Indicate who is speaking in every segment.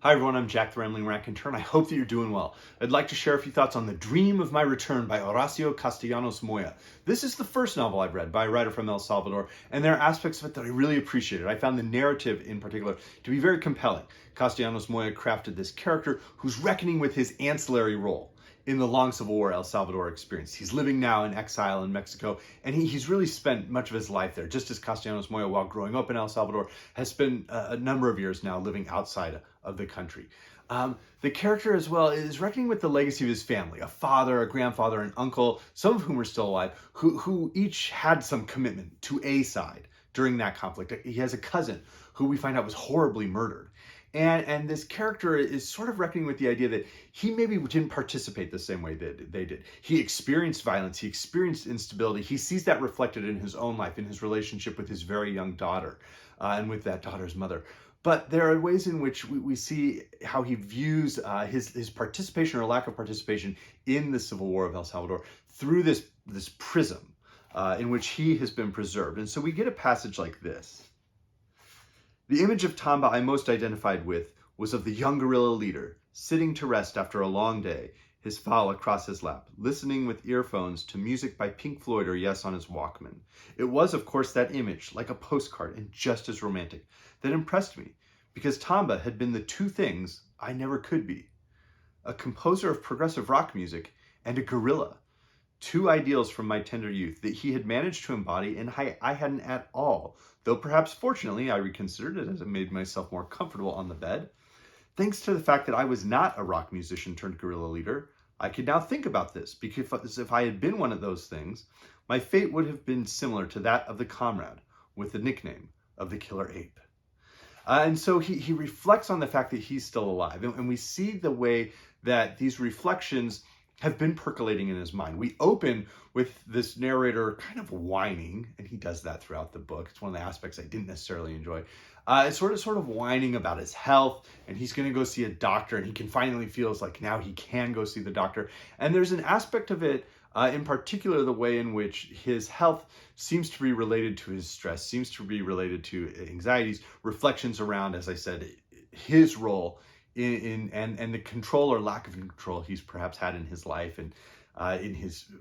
Speaker 1: Hi everyone, I'm Jack the Rambling Raconteur, and I hope that you're doing well. I'd like to share a few thoughts on The Dream of My Return by Horacio Castellanos Moya. This is the first novel I've read by a writer from El Salvador, and there are aspects of it that I really appreciated. I found the narrative in particular to be very compelling. Castellanos Moya crafted this character who's reckoning with his ancillary role in the long Civil War El Salvador experienced. He's living now in exile in Mexico, and he's really spent much of his life there, just as Castellanos Moya, while growing up in El Salvador, has spent a number of years now living outside of the country. The character as well is reckoning with the legacy of his family, a father, a grandfather, an uncle, some of whom are still alive, who each had some commitment to a side during that conflict. He has a cousin who we find out was horribly murdered. And this character is sort of reckoning with the idea that he maybe didn't participate the same way that they did. He experienced violence, he experienced instability. He sees that reflected in his own life, in his relationship with his very young daughter, and with that daughter's mother. But there are ways in which we see how he views his participation or lack of participation in the Civil War of El Salvador through this prism in which he has been preserved. And so we get a passage like this. The image of Tamba I most identified with was of the young guerrilla leader, sitting to rest after a long day, his fowl across his lap, listening with earphones to music by Pink Floyd or Yes on his Walkman. It was, of course, that image, like a postcard and just as romantic, that impressed me, because Tamba had been the two things I never could be. A composer of progressive rock music and a guerrilla. Two ideals from my tender youth that he had managed to embody and I hadn't at all, though perhaps fortunately I reconsidered it as it made myself more comfortable on the bed. Thanks to the fact that I was not a rock musician turned guerrilla leader, I could now think about this, because if I had been one of those things, my fate would have been similar to that of the comrade, with the nickname of the killer ape. And so he reflects on the fact that he's still alive, and we see the way that these reflections have been percolating in his mind. We open with this narrator kind of whining, and he does that throughout the book. It's one of the aspects I didn't necessarily enjoy. It's sort of whining about his health, and he's going to go see a doctor, and he can finally feels like now he can go see the doctor. And there's an aspect of it, in particular, the way in which his health seems to be related to his stress, seems to be related to anxieties, reflections around, as I said, his role and the control or lack of control he's perhaps had in his life and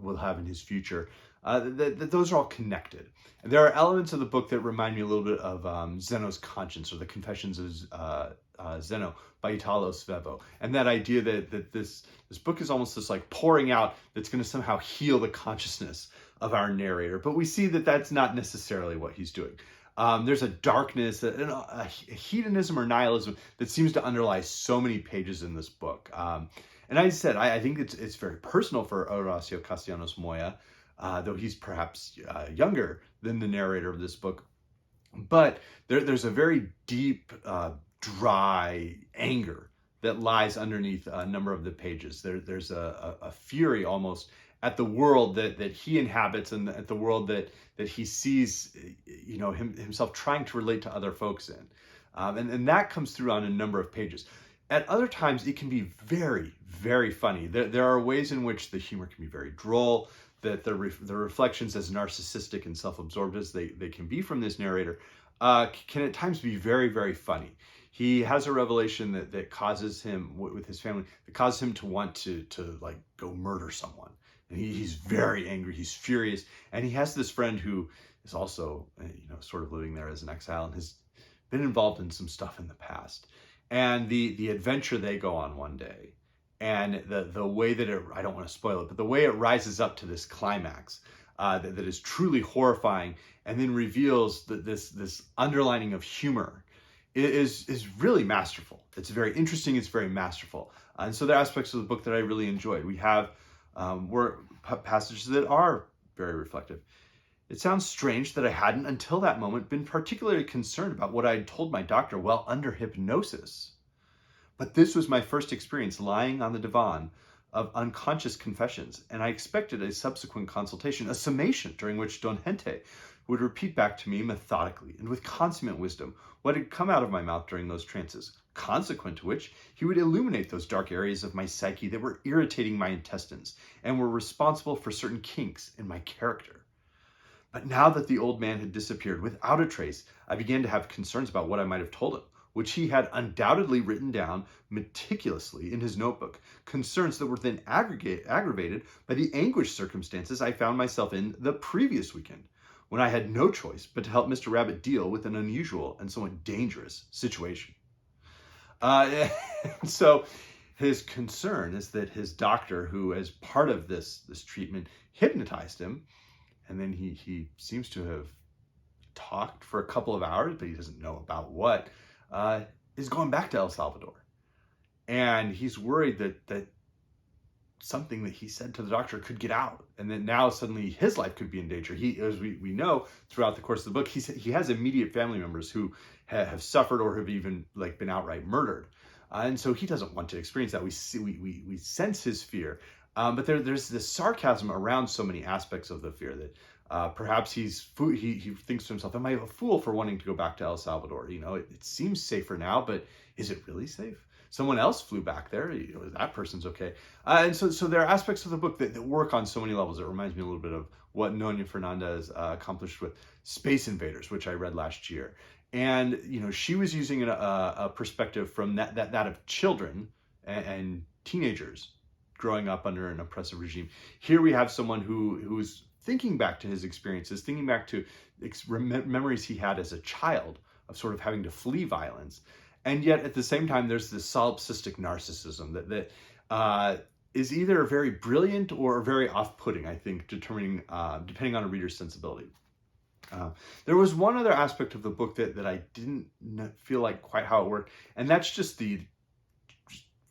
Speaker 1: will have in his future. Those are all connected. And there are elements of the book that remind me a little bit of Zeno's Conscience, or the Confessions of Zeno by Italo Svevo. And that idea that this book is almost this like pouring out that's going to somehow heal the consciousness of our narrator. But we see that that's not necessarily what he's doing. There's a darkness, a hedonism or nihilism that seems to underlie so many pages in this book. And I said, I think it's very personal for Horacio Castellanos Moya, though he's perhaps younger than the narrator of this book. But there's a very deep, dry anger that lies underneath a number of the pages. There's a fury almost at the world that he inhabits, and at the world that he sees, himself trying to relate to other folks in. And that comes through on a number of pages. At other times, it can be very, very funny. There are ways in which the humor can be very droll, that the reflections, as narcissistic and self-absorbed as they can be from this narrator, can at times be very, very funny. He has a revelation that causes him, with his family, that causes him to want to like go murder someone. And he's very angry, he's furious, and he has this friend who is also, sort of living there as an exile and has been involved in some stuff in the past. And the adventure they go on one day, and the way that I don't want to spoil it, but the way it rises up to this climax that is truly horrifying, and then reveals that this underlining of humor is really masterful. It's very interesting, it's very masterful. And so there are aspects of the book that I really enjoyed. We have were passages that are very reflective. It sounds strange that I hadn't, until that moment, been particularly concerned about what I had told my doctor while under hypnosis. But this was my first experience lying on the divan of unconscious confessions, and I expected a subsequent consultation, a summation during which Don Gente would repeat back to me methodically and with consummate wisdom what had come out of my mouth during those trances, consequent to which he would illuminate those dark areas of my psyche that were irritating my intestines and were responsible for certain kinks in my character. But now that the old man had disappeared without a trace, I began to have concerns about what I might have told him, which he had undoubtedly written down meticulously in his notebook, concerns that were then aggravated by the anguished circumstances I found myself in the previous weekend, when I had no choice but to help Mr. Rabbit deal with an unusual and somewhat dangerous situation. So his concern is that his doctor, who as part of this treatment hypnotized him, and then he seems to have talked for a couple of hours, but he doesn't know about what, is going back to El Salvador. And he's worried that something that he said to the doctor could get out, and that now suddenly his life could be in danger. He, as we know throughout the course of the book, he has immediate family members who have suffered or have even like been outright murdered, and so he doesn't want to experience that. We sense his fear, but there's this sarcasm around so many aspects of the fear that perhaps he thinks to himself, "Am I a fool for wanting to go back to El Salvador? You know, it seems safer now, but is it really safe? Someone else flew back there. You know, that person's okay." And so there are aspects of the book that work on so many levels. It reminds me a little bit of what Noña Fernandez accomplished with Space Invaders, which I read last year. And you know, she was using a perspective from that of children and teenagers growing up under an oppressive regime. Here we have someone who's thinking back to his experiences, thinking back to memories he had as a child of sort of having to flee violence. And yet, at the same time, there's this solipsistic narcissism that is either very brilliant or very off-putting, I think, depending on a reader's sensibility. There was one other aspect of the book that I didn't feel like quite how it worked, and that's just the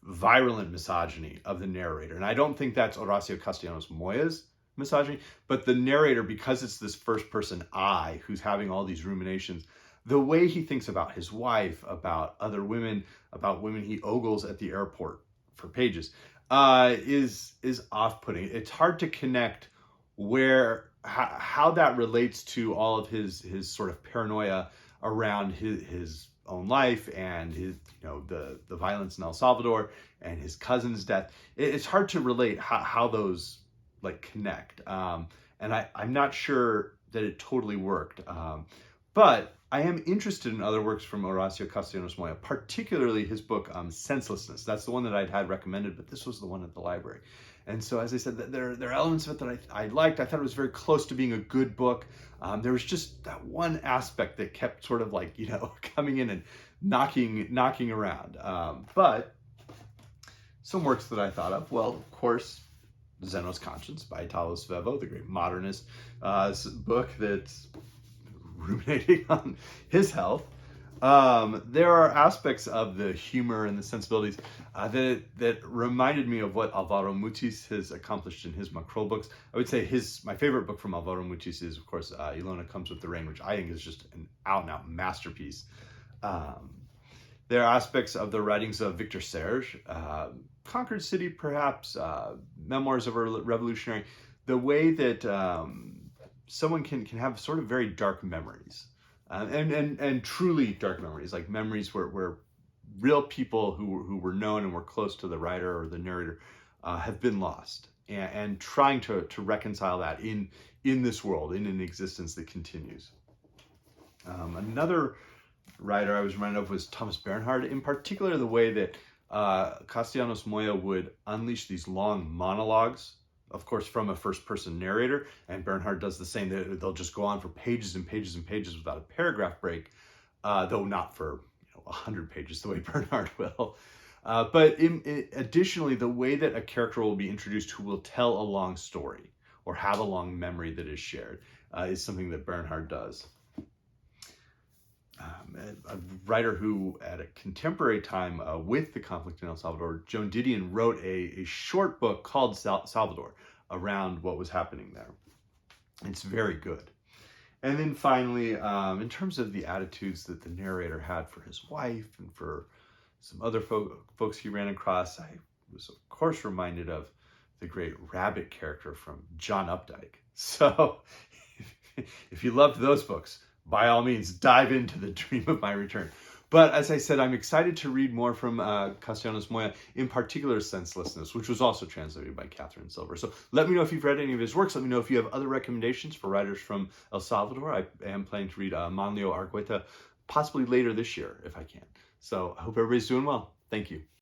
Speaker 1: virulent misogyny of the narrator. And I don't think that's Horacio Castellanos Moya's misogyny, but the narrator, because it's this first-person I who's having all these ruminations, the way he thinks about his wife, about other women, about women he ogles at the airport for pages, is off-putting. It's hard to connect how that relates to all of his sort of paranoia around his own life and his, you know, the violence in El Salvador and his cousin's death. It's hard to relate how those like connect, and I'm not sure that it totally worked. But I am interested in other works from Horacio Castellanos Moya, particularly his book Senselessness. That's the one that I'd had recommended, but this was the one at the library. And so, as I said, there are elements of it that I liked. I thought it was very close to being a good book. There was just that one aspect that kept sort of like, you know, coming in and knocking around. But some works that I thought of, well, of course, Zeno's Conscience by Italo Svevo, the great modernist book that's ruminating on his health. There are aspects of the humor and the sensibilities that reminded me of what Alvaro Mutis has accomplished in his Macro books. I would say my favorite book from Alvaro Mutis is, of course, Ilona Comes with the Rain, which I think is just an out-and-out masterpiece. There are aspects of the writings of Victor Serge, Conquered City, perhaps, Memoirs of a Revolutionary, the way that someone can have sort of very dark memories, and truly dark memories, like memories where real people who were known and were close to the writer or the narrator have been lost, and trying to reconcile that in this world, in an existence that continues. Another writer I was reminded of was Thomas Bernhard, in particular the way that Castellanos Moya would unleash these long monologues, of course, from a first-person narrator, and Bernhard does the same. They'll just go on for pages and pages and pages without a paragraph break, though not for 100 pages the way Bernhard will. But additionally, the way that a character will be introduced who will tell a long story or have a long memory that is shared is something that Bernhard does. A writer who, at a contemporary time with the conflict in El Salvador, Joan Didion, wrote a short book called Salvador around what was happening there. It's very good. And then finally, in terms of the attitudes that the narrator had for his wife and for some other folks he ran across, I was, of course, reminded of the great rabbit character from John Updike. So if you loved those books, by all means, dive into The Dream of My Return. But as I said, I'm excited to read more from Castellanos Moya, in particular Senselessness, which was also translated by Katherine Silver. So let me know if you've read any of his works. Let me know if you have other recommendations for writers from El Salvador. I am planning to read Manlio Argueta possibly later this year, if I can. So I hope everybody's doing well. Thank you.